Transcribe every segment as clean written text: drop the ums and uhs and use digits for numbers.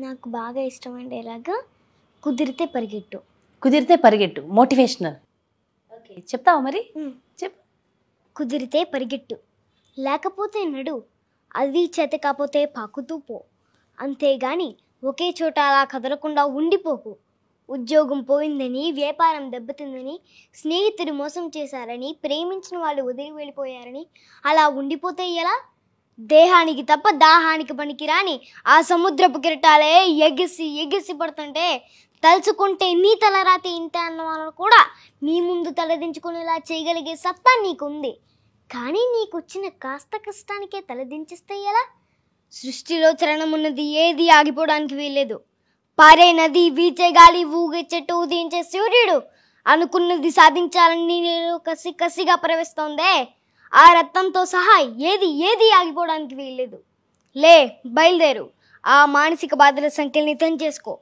నాకు బాగా ఇష్టమైన డైలాగ్ కుదిరితే పరిగెట్టు. కుదిరితే పరిగెట్టు మోటివేషనల్. ఓకే, చెప్తావా మరి? చెప్పు. కుదిరితే పరిగెట్టు, లేకపోతే నడు, అది చేత కాకపోతే పాకుతూ పో, అంతేగాని ఒకే చోట అలా కదలకుండా ఉండిపోకు. ఉద్యోగం పోయిందని, వ్యాపారం దెబ్బతిందని, స్నేహితుడు మోసం చేశారని, ప్రేమించిన వాళ్ళు వదిలి వెళ్ళిపోయారని అలా ఉండిపోతే ఎలా? దేహానికి తప్ప దాహానికి పనికిరాని ఆ సముద్రపు కిరటాలే ఎగిసి ఎగిసి పడుతుంటే తలుచుకుంటే నీ తలరాతి ఇంత అన్న వాళ్ళను కూడా నీ ముందు తలదించుకునేలా చేయగలిగే సత్తా నీకుంది. కానీ నీకు వచ్చిన కాస్త కష్టానికే తలదించిస్తే ఎలా? సృష్టిలో చలనం ఉన్నది ఏది ఆగిపోవడానికి వీల్లేదు. పారే నది, వీచే గాలి, ఊగే చెట్టు, ఉదయించే సూర్యుడు అనుకున్నది సాధించాలని నేను కసి కసిగా ప్రవేశిస్తోందే, ఆ రక్తంతో సహా ఏది ఏది ఆగిపోవడానికి వీల్లేదు. లే, బయలుదేరు. ఆ మానసిక బాధల సంఖ్యల్ని తెంచేసుకో.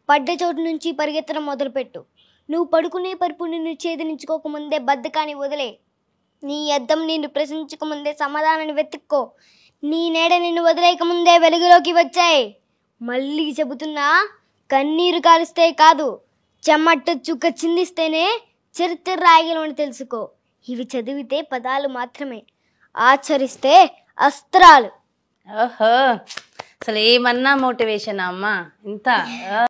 పడ్డ చోటు నుంచి పరిగెత్తడం మొదలుపెట్టు. నువ్వు పడుకునే పరుపు నిన్ను ఛేదించుకోకముందే బద్ధకాన్ని వదిలే. నీ అద్దం నిన్ను ప్రశ్నించకముందే సమాధానాన్ని వెతుక్కో. నీ నీడ నిన్ను వదిలేయకముందే వెలుగులోకి వచ్చాయి. మళ్ళీ చెబుతున్నా, కన్నీరు కాలిస్తే కాదు, చెమట చుక్క చిందిస్తేనే చరిత్ర రాయగలమని తెలుసుకో. ఇవి చదివితే పదాలు మాత్రమే, ఆచరిస్తే అస్త్రాలు. ఓహో, అసలు ఏమన్నా మోటివేషన్ అమ్మా ఇంత.